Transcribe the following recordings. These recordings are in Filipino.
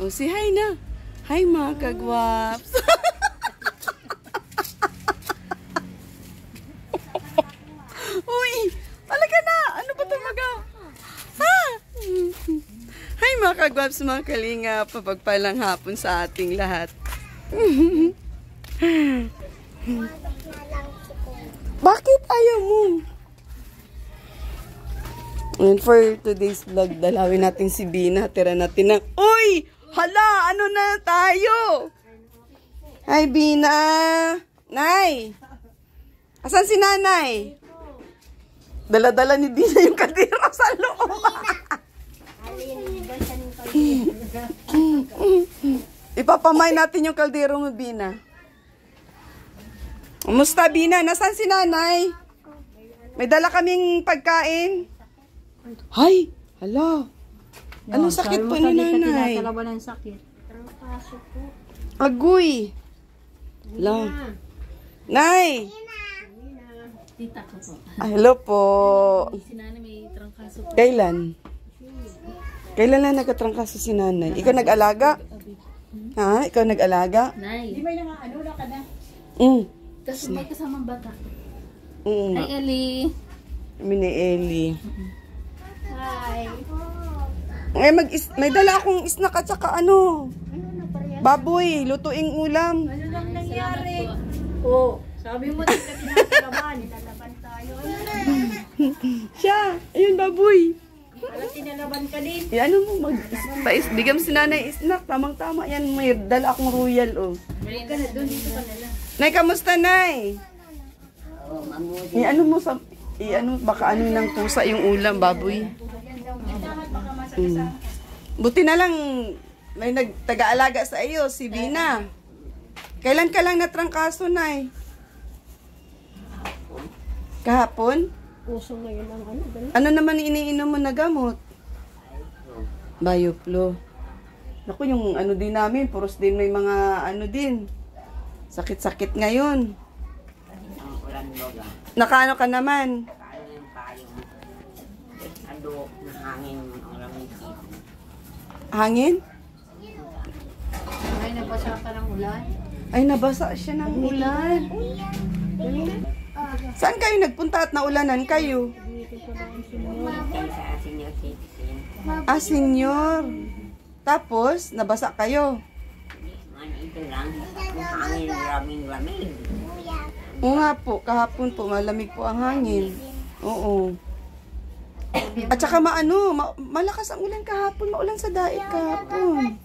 O, si hi na. Hi mga kagwaps. Uy, talaga na. Ano ba ito Ha? Hi mga kagwaps, mga kalinga. Papagpalang hapon sa ating lahat. Bakit ayaw mo? And for today's vlog, dalawin natin si Bina. Tira natin ng... Uy! Hala! Ano na tayo? Hi, Bina! Nay! Asan si nanay? Dala-dala ni Bina yung kaldero sa loob. Ipapamay natin yung kaldero mo, Bina. Kumusta, Bina? Nasaan si nanay? May dala kaming pagkain. Hay! Hala! Anong sakit po ni nanay? Tinatalaban ng sakit. Trangkaso po. Agoy! Hala! Nay! Tita ko po. Hello po. Si nanay may trangkaso po. Kailan? Kailan lang nagkatrangkaso si nanay? Ikaw nag-alaga? Ha? Ikaw nag-alaga? Nay. Di ba yung ano na ka na? Kasi may kasamang bata. Hi, Ellie. Kami ni Ellie. Hi. May dala akong snack at saka ano? Baboy, lutuing ulam. Ano lang nangyari? Oh, sabi mo din ka tinatalaban. Tinalaban tayo. Siya, ayun baboy. Alam tinalaban ka din. Ano mo, bigyan si nanay snack. Tamang-tama yan. May dala akong royal, oh. Balik ka na doon, dito ka nila. Nay, kamusta, Nay? Ano mo sa... baka ano ng pusa yung ulam, baboy. Buti na lang may nagtaga-alaga sa iyo, si Bina. Kailan ka lang natrangkaso, Nay? Kahapon? Puso ngayon ang ano. Ano naman iniinom mo na gamot? Bioflo. Naku, yung ano din namin, puros din may mga ano din. Sakit-sakit ngayon. Nakaano ka naman? Hangin? Ay, nabasa ka ng ulan. Ay, nabasa siya ng ulan. Saan kayo nagpunta at naulanan kayo? Ah, senyor. Tapos, nabasa kayo? Oo nga po, kahapon po, malamig po ang hangin. Oo. At saka malakas ang ulan kahapon, maulan sa daig kahapon.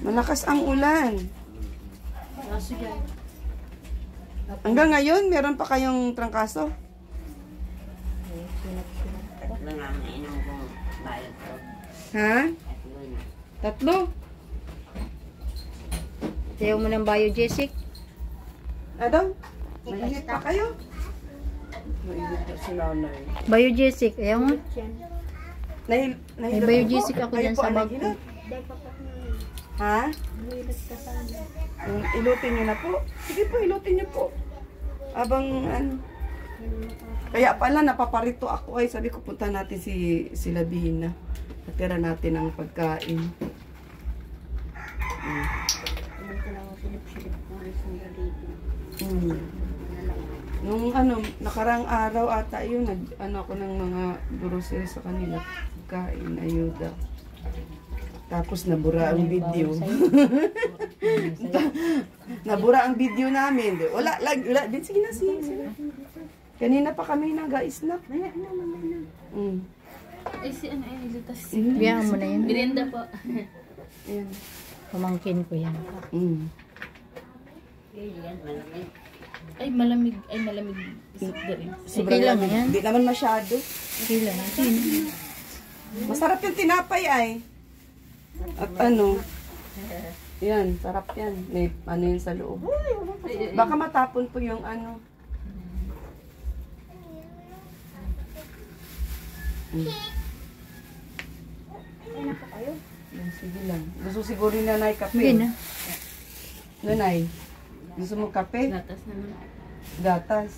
Malakas ang ulan. Hanggang ngayon, meron pa kayong trangkaso? Ha? Tatlo? Sayaw mo ng biogesic? Ano? Mainit pa kayo? Mainit pa si nanay. Biogesic, ayaw mo? May biogesic ako dyan sa bag ko. Ha? Ilutin nyo na po. Sige po, ilutin nyo po. Abang ano. Kaya pala napaparito ako ay sabi ko punta natin si Labina. Natira natin ang pagkain. Nung nakarang araw ata yun, ako ng mga grocery sa kanila. Pagkain, ayuda. Tapos nabura ang video. Nabura ang video namin. Wala din. Sige na. Kanina pa kami nag-snack. Ay, si ano ay lutas. Biyahan mo na yun. Merienda po. Ayan. Pamangkin ko yan. Ay, malamig. Isip na rin. Sobrang lang lamig. yan. Hindi naman masyado. Okay lang. Masarap yung tinapay ay. At yan, sarap yan. May ano yun sa loob. Baka matapon po yung ano. Ano pa kayo? Sige lang. Gusto siguro ni nanay kape. Sige na. Nanay, gusto mo kape? Gatas naman. Gatas.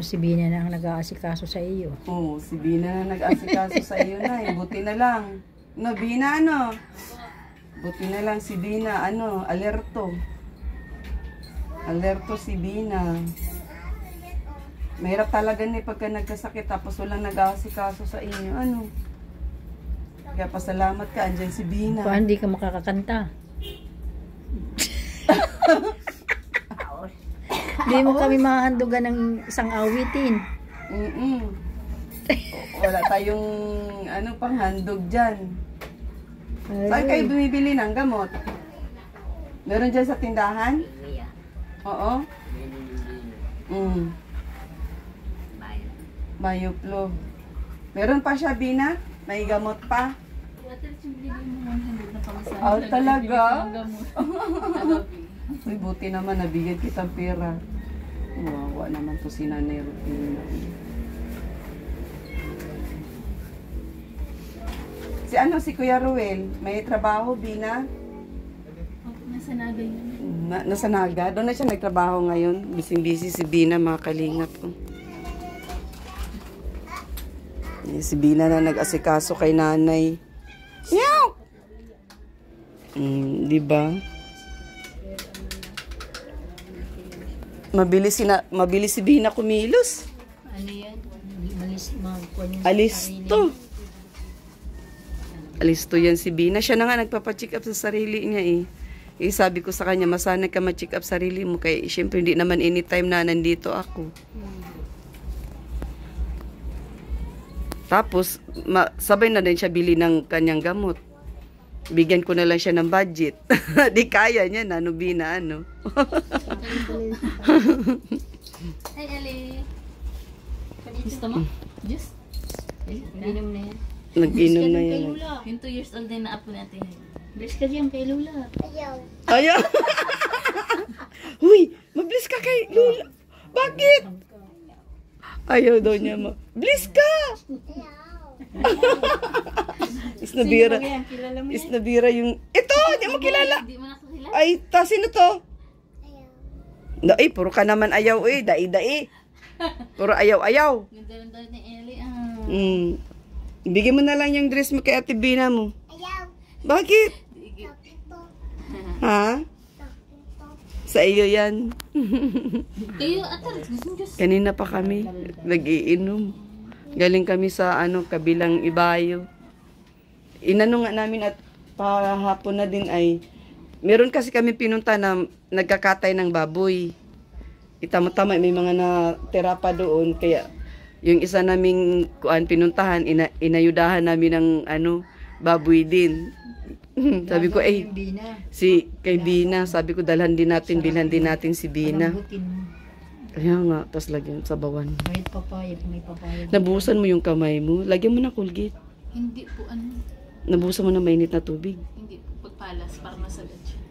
Si Bina na ang nag-aasikaso sa iyo. Oo, si Bina na nag-asikaso sa iyo, Nay. Buti na lang. No, Bina, ano? Buti na lang si Bina, ano, alerto. Alerto si Bina. Mahirap talaga ni pagka nagkasakit tapos walang nag-aasikaso sa inyo. Ano? Kaya pasalamat ka, andyan si Bina. Paano di ka makakakanta? Hindi mo kami mahandugan ng isang awitin. Wala tayong ano pang handog dyan. Saan kayo bumibili ng gamot? Meron dyan sa tindahan? Oo. Mayuplo. Meron pa siya, Bina? May gamot pa? Oh, talaga? Uy, buti naman, nabigyan kitang pera. Wawa naman to si Nanay Rufina. Si ano, si Kuya Ruel, may trabaho, Bina? Nasa Naga yun. Nasa Naga? Doon na siya nagtrabaho ngayon. Busy-busy si Bina, mga kalingap ko. Si Bina na nag-asikaso kay nanay. Meow! Diba? Mabilis si Bina kumilos. Ano yan? Malis Alisto. Alisto yan si Bina. Siya na nga nagpapacheck up sa sarili niya eh. Sabi ko sa kanya, masanay ka ma-check up sarili mo. Kaya syempre hindi naman anytime na nandito ako. Tapos, sabay na din siya bili ng kanyang gamot. Bigyan ko na lang siya ng budget. Di kaya niya na, ano, Bina, ano. Ay, Ali. Gusto mo? Juice? Inom na yan. Nag-inom na yan. Yung 2 years old din na apo natin. Bless ka dyan kay Lula. Ayaw. Huy, mag-bless ka kay Lula. Bakit? Ayaw daw niya mo. Bless ka! Isnabira. Isnabira yung... Ito! Hindi mo kilala. Hindi mo nakakilala. Ay, sino to? Ay, puro ka naman ayaw eh. Dai-dai. Puro ayaw-ayaw. Yung dalan-dalan ni Ellie. Bigyan mo na lang yung dress mo kay Ate Bina mo. Bakit? Ha? Sa iyo yan. Kayo, ataris. Gusto mo Diyos? Kanina pa kami nag-iinom. Galing kami sa kabilang Ibayo. Inano nga namin at pahapon na din ay meron kasi kami pinunta na nagkakatay ng baboy. Itama-tama may mga natira pa doon kaya yung isa naming pinuntahan inayudahan namin ng baboy din. Sabi ko kay Bina, sabi ko bilhan din natin si Bina. Kaya nga, tas lagyan sa bawan. May papayag. Nabuhusan mo yung kamay mo, lagyan mo na Colgate. Hindi po, Nabuhusan mo na mainit na tubig. Hindi po, pagpalas, para masagat siya.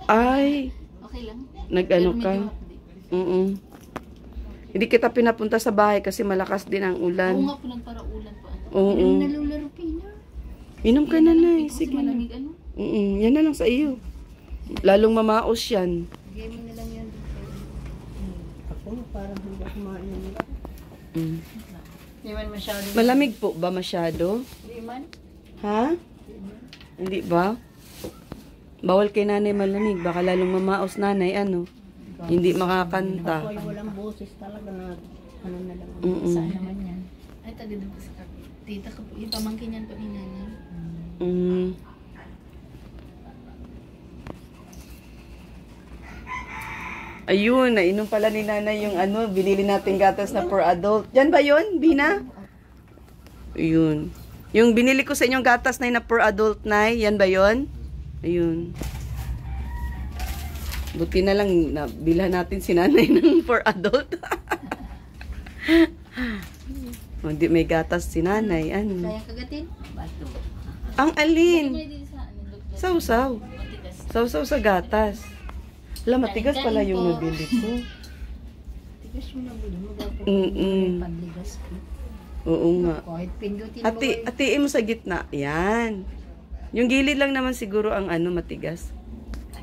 Ay, Okay lang. nag-ano Pero ka? medyo hapdi. Hindi kita pinapunta sa bahay kasi malakas din ang Oo ulan. nga po, nagparaulan po. Oo. Inom na Lula Rupina. Inom ka na, Nay. Kasi Sige na. malamig Yan na lang sa iyo. Lalong mamaos yan. Bigay mo na lang yan. Ako, parang hindi ako kumain ng nila. Hindi man masyado. Malamig po ba masyado? Hindi man. Ha? Hindi ba? Bawal kay nanay malamig. Baka lalong mamaos nanay, Hindi makakanta. Ako ay walang boses talaga na ano na lang. Saan naman yan? Ay, taga doon po sa tita ko po. Yung pamangkin yan po ni nanay. Ayun, nainom pala ni nanay yung binili nating gatas na for adult. Yan ba yun, Bina? Ayun. Yung binili ko sa inyong gatas na for adult, Nay, yan ba yun? Ayun. Buti na lang, nabilhan natin si nanay ng for adult. Hindi may gatas si nanay. Kaya kagatin? Bato. Ang alin? May din sa doktor. Sausaw. Matigas. Sausaw sa gatas. Alam, matigas pala yung nabili ko. Tigas mo na buli mo. Panligas ko. Oo nga. Kahit pindutin mo. Hatiin mo sa gitna. Yan. Yung gilid lang naman siguro ang matigas.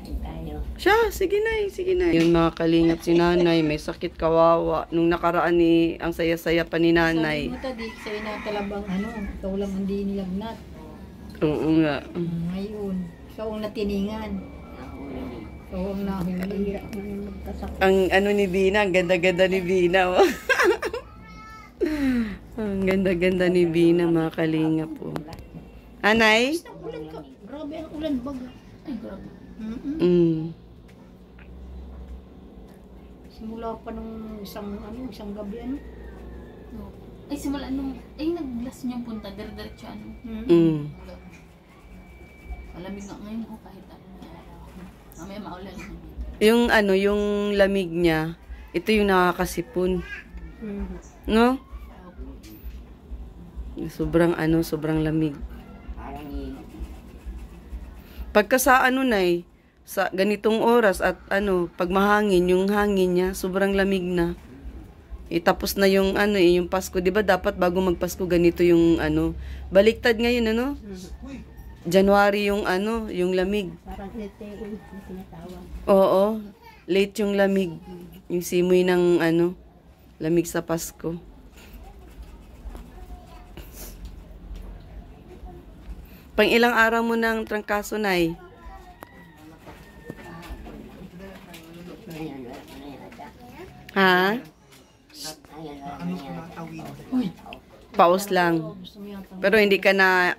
Tayo. Siya, sige na. Yun mga kalingap si nanay, may sakit kawawa. Nung nakaraan ang saya-saya pa ni nanay. Sabi mo tadi, sa'yo na talabang ikaw lang hindi nilagnat. Oo nga. Ngayon, ikaw ang natiningan. Ikaw ang nahihira ngayon magkasakit. Ang ano ni Bina, ang ganda-ganda ni Bina. Oh. Ang ganda-ganda ni Bina, mga kalinga po. Anay? Ulan ka. Grabe ang ulan baga. Ay, grabe. Simula pa nung isang gabi ano. No. Ay, simula nung, nag-glass niyang punta, dire-diretso ano. Malamig nga ngayon ko kahit ano. Mamaya maulan. Yung ano, yung lamig niya, ito yung nakakasipon. No? Sobrang sobrang lamig. Pagka sa sa ganitong oras at pag mahangin, yung hangin niya, sobrang lamig na. Tapos na yung yung Pasko, 'di ba dapat bago magpasko ganito yung baliktad ngayon January yung yung lamig. Parang LTE na tinatawag. Oo, late yung lamig. Yung simoy ng lamig sa Pasko. Pang ilang araw mo ng trangkaso, Nay? Ha? Paus lang. Pero hindi na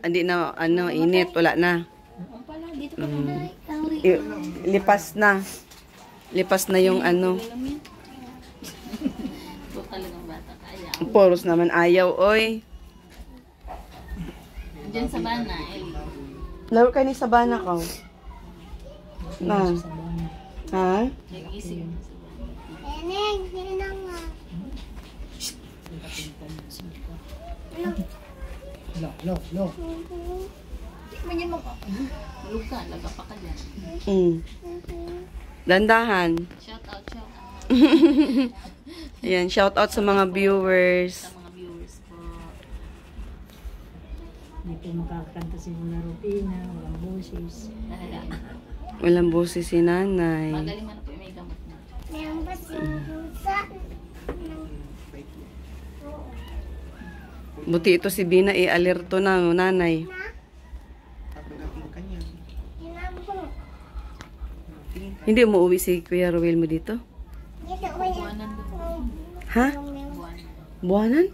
init, wala na. Dito ka na. Lipas na. Lipas na yung Ito talagang bata. Ayaw. Poros naman ayaw, oy. Diyan sa bana, Eli. Laro kayo ni Sabana ko. Na. Ha? Nag-isip. Lo. Tulog ka, laga pa ka dyan. Dandahan. Shout out. Ayan, shout out sa mga viewers. Sa mga viewers po. Hindi po makakanta si Muna Rupina, walang boses. Walang boses si nanay. Magaling man po, may gamot na. Buti ito si Bina, alerto na, nanay. Hindi umuwi si Kuya Ruel mo dito? Buwanan doon. Ha? Buwanan. Buwanan?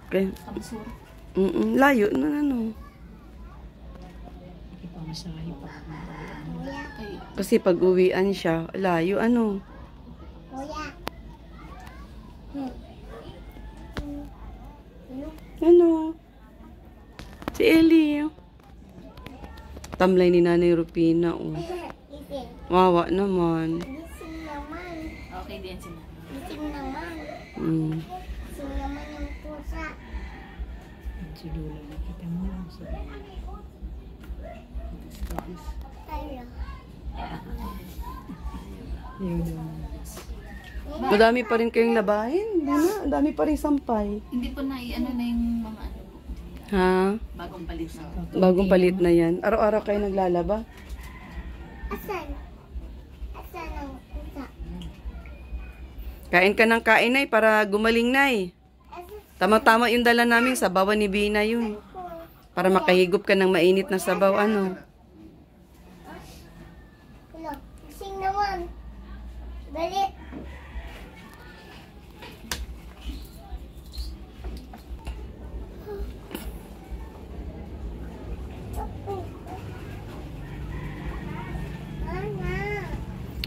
Okay. Kamsur. Layo na Ipamasahe pa. Ay, Kasi pag uwian siya, layo Si Ellie. Tamlay ni Nanay Rupina. Oh. Wawa naman. okay din si Nanay. Si Lola, nakita mo lang siya. Madami pa rin kayong labahin. Ang dami pa rin sampay. Hindi po na na yung mga ano po. Ha? Bagong palit na. Bagong palit na yan. Araw-araw kayo naglalaba. Kain ka ng kain, Nay, para gumaling, Nay. Tama-tama yung dala namin sa bawa ni Bina yun. Para makahigop ka ng mainit na sabaw, Sing naman. Balit.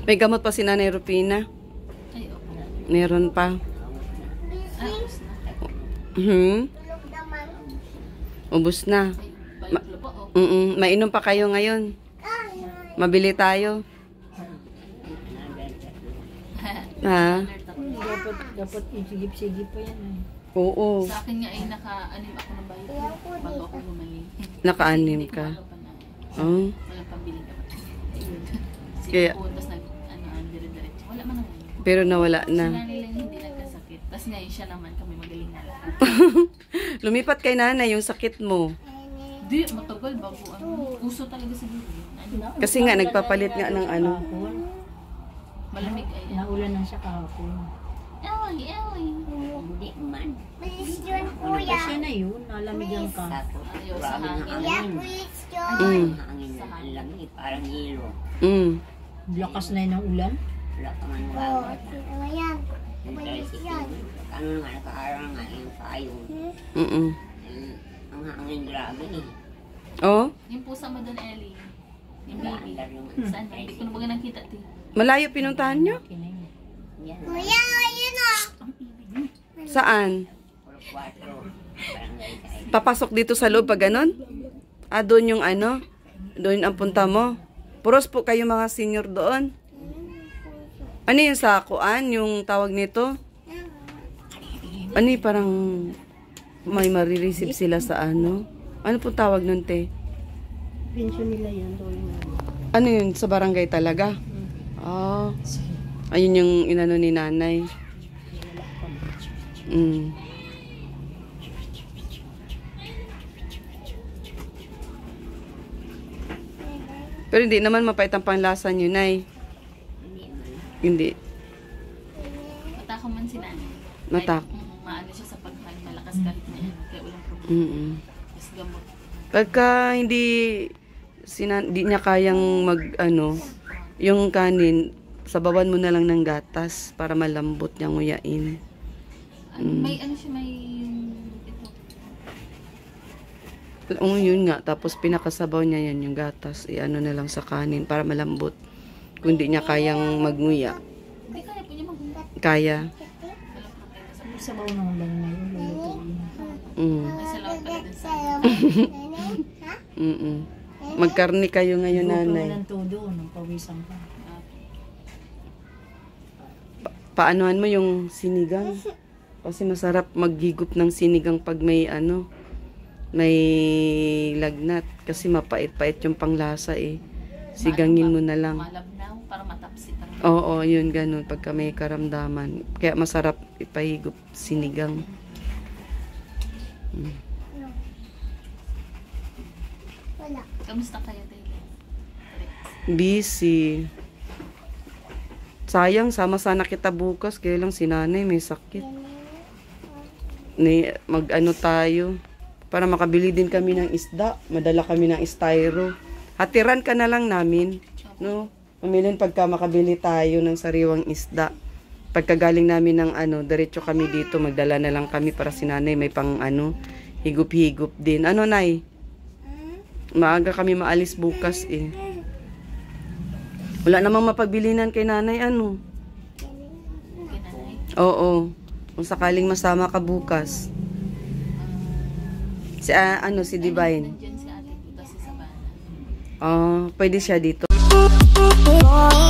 May gamot pa si Nanay Rupina. Ay, opo. Meron pa. Tapos na. Tulog naman. Ubus na. Ay, bayot po. Oh. Mainom pa kayo ngayon. Mabili tayo. Ha? Dapat isigip-sigip pa yan. Oo. Sa akin nga ay naka-anim ako ng bayot. Bago ako gumaling. Naka-anim ka. Oh. Walang pambili ka. Kaya- Sige po, tapos dire-diretso. Wala man naman. Pero nawala Sila na. nila hindi nagkasakit. Tapos ngayon siya naman kami magaling na lahat. Lumipat kay nanay yung sakit mo. Di, matagal bago uso talaga siguro yun. Kasi nga, nagpapalit nga ng Malamig ay Naulan na siya kahapon. Away. Hindi man. Malis yun, kuya. Siya na ngayon, nalamigan ka. Tapos, Ayaw sa maraming hangin. Yeah, hangin. please, Mm. Ang hangin na ang lamig, parang hilo. Mm. Lakas na yun ng ulan. Wala ka man Oh, magagawa. sino mo yan? Yung Please tricycle, yan. ano nga, nakaharang nga yung payong. Mm. Ang hangin grabe eh. Oh, Yung pusa mo doon, Ellie. Yung baby. Andar yung Saan? Hindi ko na baga nakita, ti. malayo pinuntahan nyo? Kinay. yan. Kuya, ayun o. Saan? Puro 4. Barangay tayo. Papasok dito sa loob pag ganon? Ah, doon yung ano? Doon ang punta mo? Puros po kayo mga senior doon? Ano yung sakuan? Yung tawag nito? Ano yung parang may marireceive sila sa ano? Ano po tawag nun, te? Pensyon nila yan. Doon na. Ano yun? Sa barangay talaga? Ah. Ayun yung inano ni nanay. Mm. Pero hindi naman mapait ang panglasa nyo, nay. Hindi. Matako man si nanay. Matak. Maano siya sa pagkain. Malakas kahit na yan. Kaya walang problema. Mm-mm. Tapos gamot. Pagka hindi di niya kayang ano, yung kanin, sabawan mo na lang ng gatas para malambot niyang nguyain. May ano siya, may ito. Yun nga, tapos pinakasabaw niya yan yung gatas, i-ano na lang sa kanin para malambot. Kung di niya kayang magnguya, Hindi kaya po niya mag-ulat. kaya. Walang problema sa pusa. Sabaw ng ulan na yun. Lulutuin. Mm. May salamat pala dun sa Ha? Mm-mm. Magkarni kayo ngayon, Luto nanay. ng todo. Nang pawisan ka. Paanohan mo yung sinigang? Kasi masarap maghigop ng sinigang pag may ano, may lagnat. Kasi mapait-pait yung panglasa eh. Sigangin mo na lang. Malabnaw para matapsit ang Oo, yun ganun. Pagka may karamdaman. Kaya masarap ipahigop sinigang. Wala. Kamusta kayo, Taylor? Busy. Sayang, sama sana kita bukas. Kaya lang si nanay may sakit. Mag-ano tayo. Para makabili din kami ng isda. Madala kami ng styro. Hatiran ka na lang namin. No? Pamilin pagka makabili tayo ng sariwang isda. Pagkagaling namin ng ano, diretso kami dito. Magdala na lang kami para si nanay may pang ano, higup-higup din. Ano, nay? Maaga kami maalis bukas eh. Wala namang mapagbilinan kay nanay, ano? kinanay. Oo. Kung sakaling masama ka bukas. Si, ano, si Divine. Nandiyan si ate dito sa Sabana. Pwede siya dito. Oh,